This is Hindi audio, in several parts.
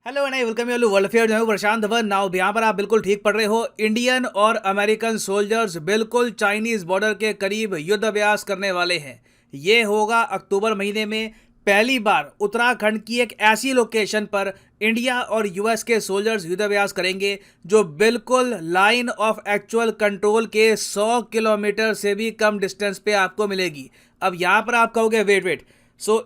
Hello and welcome you world affair जो है प्रशांत धवन नाउ यहाँ पर आप बिल्कुल ठीक पढ़ रहे हो। इंडियन और अमेरिकन सोल्जर्स बिल्कुल चाइनीज बॉर्डर के करीब युद्ध अभ्यास करने वाले हैं। ये होगा अक्टूबर महीने में पहली बार उत्तराखंड की एक ऐसी लोकेशन पर इंडिया और यूएस के सोल्जर्स युद्ध अभ्यास करेंगे जो बिल्कुल लाइन ऑफ एक्चुअल कंट्रोल के 100 किलोमीटर से भी कम डिस्टेंस पे आपको मिलेगी। अब यहाँ पर आप कहोगे वेट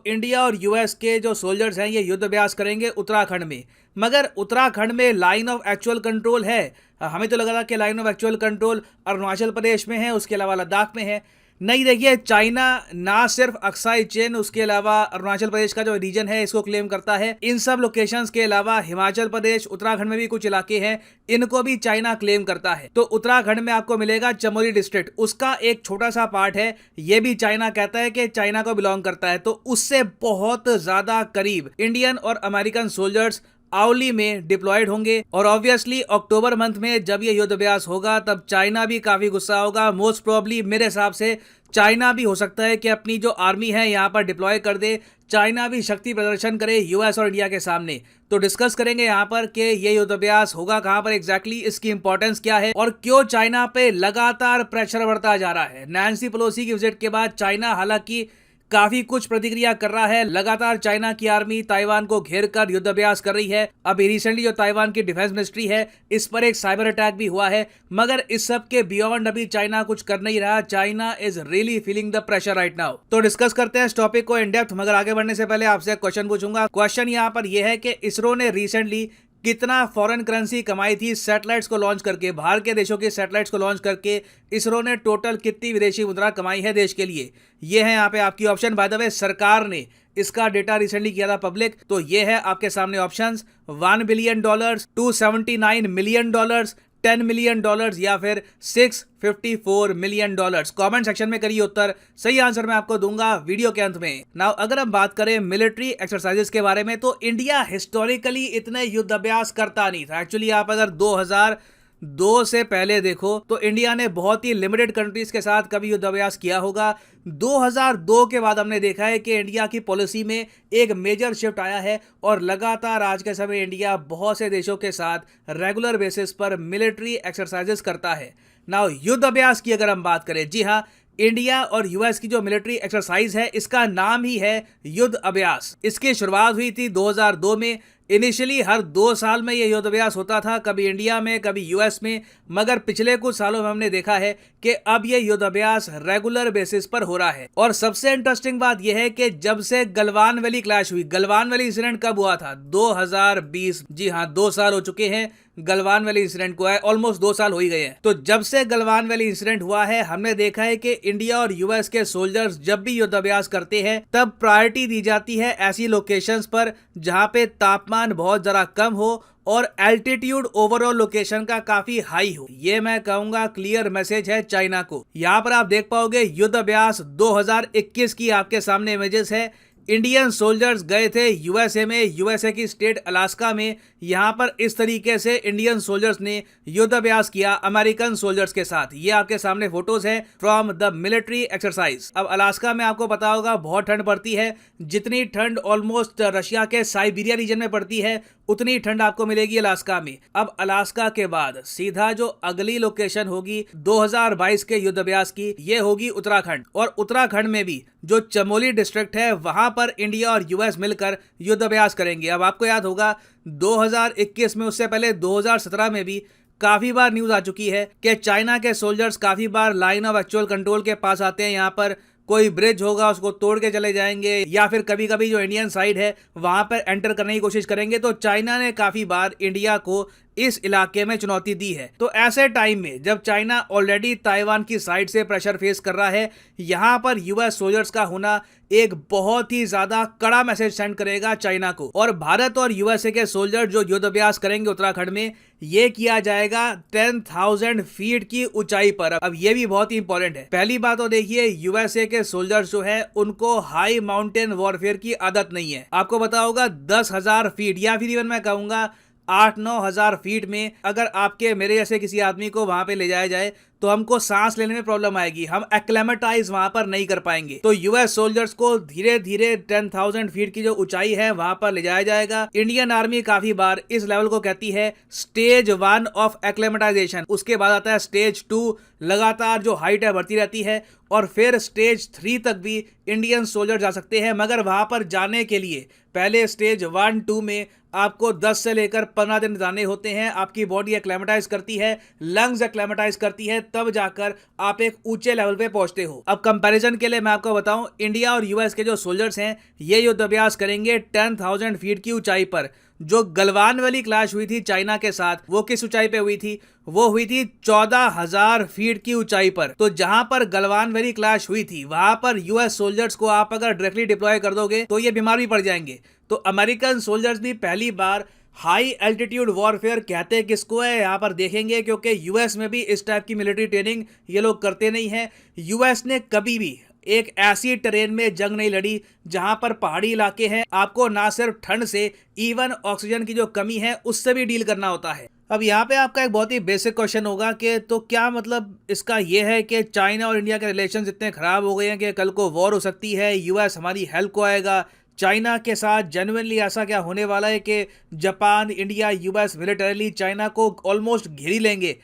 इंडिया और यूएस के जो सोल्जर्स हैं ये युद्ध अभ्यास करेंगे उत्तराखंड में, मगर उत्तराखंड में लाइन ऑफ एक्चुअल कंट्रोल है। हमें तो लगा था कि line of actual control Arunachal Pradesh में है, उसके अलावा लद्दाख में है। नहीं, देखिए चाइना ना सिर्फ अक्साई चेन, उसके अलावा अरुणाचल प्रदेश का जो रीजन है इसको क्लेम करता है। इन सब लोकेशंस के अलावा हिमाचल प्रदेश, उत्तराखंड में भी कुछ इलाके हैं, इनको भी चाइना क्लेम करता है। तो उत्तराखंड में आपको मिलेगा चमोली डिस्ट्रिक्ट, उसका एक छोटा सा पार्ट है, ये भी चाइना कहता है कि चाइना को बिलोंग करता है। तो उससे बहुत ज्यादा करीब इंडियन और अमेरिकन सोल्जर्स आउली में डिप्लॉयड होंगे। और ऑब्वियसली अक्टूबर मंथ में जब ये युद्ध अभ्यास होगा तब चाइना भी काफी गुस्सा होगा। मोस्ट प्रोबेबली मेरे हिसाब से चाइना भी हो सकता है कि अपनी जो आर्मी है यहाँ पर डिप्लॉय कर दे, चाइना भी शक्ति प्रदर्शन करे यूएस और इंडिया के सामने। तो डिस्कस करेंगे यहाँ पर कि ये युद्ध अभ्यास होगा कहाँ पर एग्जैक्टली, इसकी इंपॉर्टेंस क्या है और क्यों चाइना पे लगातार प्रेशर बढ़ता जा रहा है। नैन्सी पेलोसी की विजिट के बाद चाइना हालांकि काफी कुछ प्रतिक्रिया कर रहा है। लगातार चाइना की आर्मी ताइवान को घेर कर युद्ध अभ्यास कर रही है। अभी रिसेंटली जो ताइवान की डिफेंस मिनिस्ट्री है इस पर एक साइबर अटैक भी हुआ है, मगर इस सब के बियॉन्ड अभी चाइना कुछ कर नहीं रहा। China is really feeling the pressure right now. तो डिस्कस करते हैं इस टॉपिक को इन डेप्थ, मगर आगे बढ़ने से पहले आपसे एक क्वेश्चन पूछूंगा। क्वेश्चन यहाँ पर यह है कि इसरो ने रिसेंटली कितना फॉरेन करेंसी कमाई थी सैटेलाइट्स को लॉन्च करके, बाहर के देशों के सैटेलाइट्स को लॉन्च करके इसरो ने टोटल कितनी विदेशी मुद्रा कमाई है देश के लिए। ये है यहाँ पे आपकी ऑप्शन। बाय द वे सरकार ने इसका डेटा रिसेंटली किया था पब्लिक, तो ये है आपके सामने ऑप्शंस। $1 बिलियन, $279 मिलियन, $10 मिलियन या फिर $654 मिलियन। कमेंट सेक्शन में करिए उत्तर, सही आंसर मैं आपको दूंगा वीडियो के अंत में। नाउ अगर हम बात करें मिलिट्री एक्सरसाइजेस के बारे में, तो इंडिया हिस्टोरिकली इतने युद्ध अभ्यास करता नहीं था। एक्चुअली आप अगर 2002 से पहले देखो तो इंडिया ने बहुत ही लिमिटेड कंट्रीज के साथ कभी युद्ध अभ्यास किया होगा। 2002 के बाद हमने देखा है कि इंडिया की पॉलिसी में एक मेजर शिफ्ट आया है और लगातार आज के समय इंडिया बहुत से देशों के साथ रेगुलर बेसिस पर मिलिट्री एक्सरसाइजेस करता है। नाउ युद्ध अभ्यास की अगर हम बात करें, जी हाँ, इंडिया और यूएस की जो मिलिट्री एक्सरसाइज है इसका नाम ही है युद्ध अभ्यास। इसकी शुरुआत हुई थी 2002 में। इनिशियली हर 2 साल में ये युद्ध अभ्यास होता था, कभी इंडिया में कभी यूएस में, मगर पिछले कुछ सालों में हमने देखा है कि अब ये युद्ध अभ्यास रेगुलर बेसिस पर हो रहा है। और सबसे इंटरेस्टिंग बात यह है कि जब से गलवान वैली क्लैश हुई, गलवान वैली इंसिडेंट कब हुआ था? 2020। जी हाँ, 2 साल हो चुके हैं गलवान वैली इंसिडेंट को, है ऑलमोस्ट 2 साल हो ही गए हैं। तो जब से गलवान वैली इंसिडेंट हुआ है हमने देखा है कि इंडिया और यूएस के सोल्जर्स जब भी युद्ध अभ्यास करते हैं तब प्रायोरिटी दी जाती है ऐसी लोकेशंस पर जहां पे तापमान बहुत जरा कम हो और एल्टीट्यूड ओवरऑल लोकेशन का काफी हाई हो। ये मैं कहूंगा क्लियर मैसेज है चाइना को। यहाँ पर आप देख पाओगे युद्ध अभ्यास 2021 की आपके सामने इमेजेस है। इंडियन सोल्जर्स गए थे यूएसए में, यूएसए की स्टेट अलास्का में। यहां पर इस तरीके से इंडियन सोल्जर्स ने युद्ध अभ्यास किया अमेरिकन सोल्जर्स के साथ। ये आपके सामने फोटोज है फ्रॉम द मिलिट्री एक्सरसाइज। अब अलास्का में आपको पता होगा बहुत ठंड पड़ती है, जितनी ठंड ऑलमोस्ट रशिया के साइबेरिया रीजन में पड़ती है उतनी ठंड आपको मिलेगी अलास्का में। अब अलास्का के बाद सीधा जो अगली लोकेशन होगी 2022 के युद्ध अभ्यास की, ये होगी उत्तराखंड। और उत्तराखंड में भी जो चमोली डिस्ट्रिक्ट है वहां पर इंडिया और यूएस मिलकर युद्ध अभ्यास करेंगे। अब आपको याद होगा 2021 में, उससे पहले 2017 में भी काफी बार न्यूज आ चुकी है कि चाइना के सोल्जर्स काफी बार लाइन ऑफ एक्चुअल कंट्रोल के पास आते हैं। यहाँ पर कोई ब्रिज होगा उसको तोड़ के चले जाएंगे, या फिर कभी कभी जो इंडियन साइड है वहां पर एंटर करने की कोशिश करेंगे। तो चाइना ने काफी बार इंडिया को इस इलाके में चुनौती दी है। तो ऐसे टाइम में जब चाइना ऑलरेडी ताइवान की साइड से प्रेशर फेस कर रहा है, यहां पर यूएस सोल्जर्स का होना एक बहुत ही ज्यादा कड़ा मैसेज सेंड करेगा चाइना को। और भारत और यूएसए के सोल्जर जो युद्ध अभ्यास करेंगे उत्तराखंड में, ये किया जाएगा 10,000 फीट की ऊंचाई पर। अब ये भी बहुत ही इंपॉर्टेंट है। पहली बात तो देखिए, यूएसए के सोल्जर्स जो है उनको हाई माउंटेन वॉरफेयर की आदत नहीं है। आपको पता होगा 10,000 फीट या फिर इवन मैं कहूंगा 8-9 हजार फीट में अगर आपके मेरे जैसे किसी आदमी को वहां पे ले जाया जाए तो हमको सांस लेने में प्रॉब्लम आएगी, हम एक्लेमेटाइज वहां पर नहीं कर पाएंगे। तो यूएस सोल्जर्स को धीरे धीरे 10,000 फीट की जो ऊंचाई है वहां पर ले जाया जाएगा। इंडियन आर्मी काफी बार इस लेवल को कहती है स्टेज 1 ऑफ एक्लेमेटाइजेशन। उसके बाद आता है स्टेज 2, लगातार जो हाइट है बढ़ती रहती है, और फिर स्टेज 3 तक भी इंडियन सोल्जर जा सकते हैं। मगर वहां पर जाने के लिए पहले स्टेज 1-2 में आपको 10 से लेकर 15 दिन जाने होते हैं। आपकी बॉडी एक्लेमेटाइज करती है, लंग्स एक्लेमेटाइज करती है, तब जाकर आप एक ऊंचे लेवल पे पहुंचते हो। अब कंपैरिजन के लिए मैं आपको बताऊं, इंडिया और यूएस के जो सोल्जर्स हैं ये युद्ध अभ्यास करेंगे 10,000 फीट की ऊंचाई पर। जो गलवान वैली क्लैश हुई थी चाइना के साथ, वो किस ऊंचाई पे हुई थी? वो हुई थी 14,000 फीट की ऊंचाई पर। तो जहां पर गलवान वैली क्लैश हुई थी वहां पर यूएस सोल्जर्स को आप अगर डायरेक्टली डिप्लॉय कर दोगे तो ये बीमार भी पड़ जाएंगे। तो अमेरिकन सोल्जर्स भी पहली बार हाई एल्टीट्यूड वॉरफेयर कहते किसको है यहाँ पर देखेंगे, क्योंकि यूएस में भी इस टाइप की मिलिट्री ट्रेनिंग ये लोग करते नहीं है। यूएस ने कभी भी एक ऐसी ट्रेन में जंग नहीं लड़ी जहां पर पहाड़ी इलाके हैं, आपको ना सिर्फ ठंड से, इवन ऑक्सीजन की जो कमी है उससे भी डील करना होता है। अब यहाँ पे आपका एक बहुत ही बेसिक क्वेश्चन होगा कि तो क्या मतलब इसका ये है कि चाइना और इंडिया के रिलेशन इतने खराब हो गए हैं कि कल को वॉर हो सकती है, यूएस हमारी हेल्प को आएगा? चाइना के साथ जेन्युइनली ऐसा क्या होने वाला है कि Japan, India, US militarily China को ऑलमोस्ट घेरी लेंगे?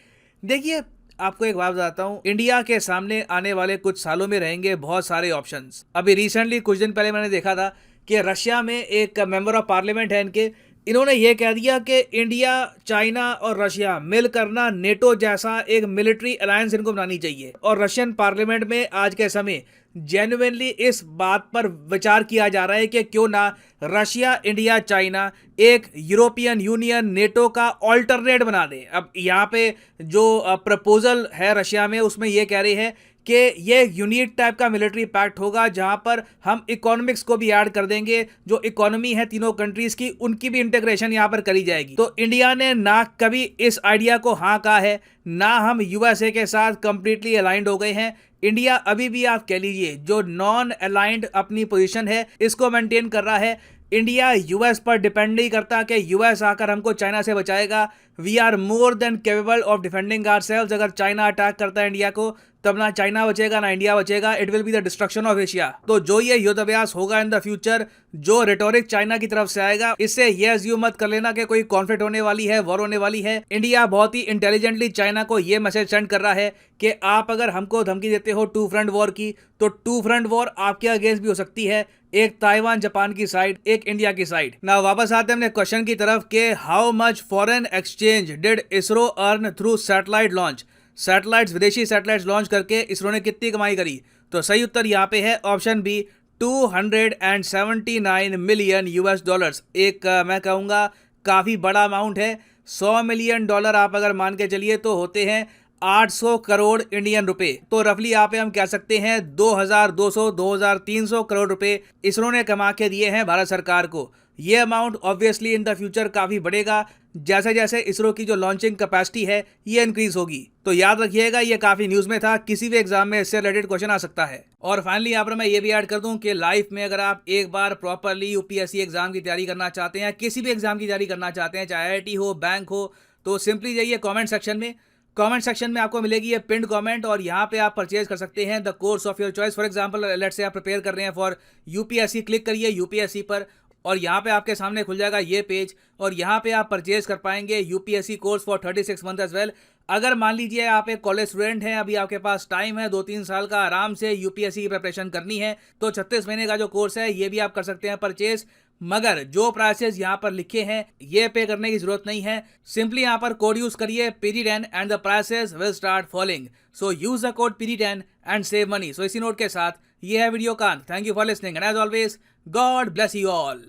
देखिए, आपको एक बात बताता हूं, इंडिया के सामने आने वाले कुछ सालों में रहेंगे बहुत सारे ऑप्शंस। अभी रिसेंटली कुछ दिन पहले मैंने देखा था कि रशिया में एक मेंबर ऑफ पार्लियामेंट है इनके, इन्होंने ये कह दिया कि इंडिया, चाइना और रशिया मिलकर ना नेटो जैसा एक मिलिट्री अलायंस इनको बनानी चाहिए। और रशियन पार्लियामेंट में आज के समय जेन्युइनली इस बात पर विचार किया जा रहा है कि क्यों ना रशिया, इंडिया, चाइना एक यूरोपियन यूनियन, नेटो का ऑल्टरनेट बना दे। अब यहाँ पे जो प्रपोजल है रशिया में, उसमें ये कह रहे हैं कि ये यूनिट टाइप का मिलिट्री पैक्ट होगा जहां पर हम इकोनॉमिक्स को भी ऐड कर देंगे। जो इकोनॉमी है तीनों कंट्रीज की, उनकी भी इंटीग्रेशन यहां पर करी जाएगी। तो इंडिया ने ना कभी इस आइडिया को हाँ कहा है, ना हम यूएसए के साथ कंप्लीटली अलाइंड हो गए हैं। इंडिया अभी भी आप कह लीजिए जो नॉन अलाइंड अपनी पोजीशन है इसको मेंटेन कर रहा है। इंडिया यूएस पर डिपेंड नहीं करता कि यूएस आकर हमको चाइना से बचाएगा। We are more than capable of defending ourselves. अगर चाइना अटैक करता है इंडिया को, तब ना चाइना बचेगा ना इंडिया बचेगा। It will be the destruction of Asia. तो जो ये युद्ध अभ्यास होगा इन द फ्यूचर, जो रेटोरिक चाइना की तरफ से आएगा, इससे ये अज्यूम मत कर लेना कि कोई कॉन्फ्लिक्ट होने वाली है, वॉर होने वाली है। इंडिया बहुत ही इंटेलिजेंटली चाइना को ये मैसेज सेंड कर रहा है कि आप अगर हमको धमकी देते हो 2 फ्रंट वॉर की, तो 2 फ्रंट वॉर आपके अगेंस्ट भी हो सकती है, एक ताइवान जापान की साइड, एक इंडिया की साइड। ना वापस आते हैं अपने क्वेश्चन की तरफ कि how much foreign exchange did ISRO earn through satellite launch. Satellites, विदेशी सैटेलाइट्स लॉन्च करके इसरो ने कितनी कमाई करी? तो सही उत्तर यहाँ पे है option B, 279 million US dollars. एक मैं कहूँगा काफ़ी बड़ा अमाउंट है। 100 मिलियन डॉलर आप अगर मान के चलिए तो होते हैं 800 करोड़ इंडियन रुपए। तो रफली यहाँ पे हम कह सकते हैं 2,300 करोड़ रुपए इसरो ने कमा के दिए हैं भारत सरकार को। ये amount obviously in the future काफ़ी बढ़ेगा जैसे जैसे इसरो की जो लॉन्चिंग कैपेसिटी है ये इंक्रीज होगी। तो याद रखिएगा, ये काफ़ी न्यूज़ में था, किसी भी एग्जाम में इससे रिलेटेड क्वेश्चन आ सकता है। और फाइनली यहाँ पर मैं ये भी ऐड कर दूं कि लाइफ में अगर आप एक बार प्रॉपरली यूपीएससी एग्जाम की तैयारी करना चाहते हैं, किसी भी एग्जाम की तैयारी करना चाहते हैं, चाहे आईआईटी हो, बैंक हो, तो सिंपली जाइए कॉमेंट सेक्शन में। कमेंट सेक्शन में आपको मिलेगी ये पिंड कमेंट, और यहाँ पे आप परचेज कर सकते हैं the course of your choice. For example let's say आप प्रिपेयर कर रहे हैं फॉर यूपीएससी, क्लिक करिए यूपीएससी पर और यहाँ पे आपके सामने खुल जाएगा ये पेज, और यहाँ पे आप परचेज कर पाएंगे UPSC course for 36 month as well. अगर मान लीजिए आप एक कॉलेज स्टूडेंट हैं, अभी आपके पास टाइम है 2-3 साल का, आराम से यूपीएससी की प्रिपरेशन करनी है, तो 36 महीने का जो कोर्स है ये भी आप कर सकते हैं परचेज। मगर जो प्राइसेस यहाँ पर लिखे हैं ये पे करने की जरूरत नहीं है। सिंपली यहाँ पर कोड यूज करिए PD10 and the prices will start falling. So use the code PD10 and save money. So इसी नोट के साथ ये है वीडियो का। Thank you for listening and as always God bless you all.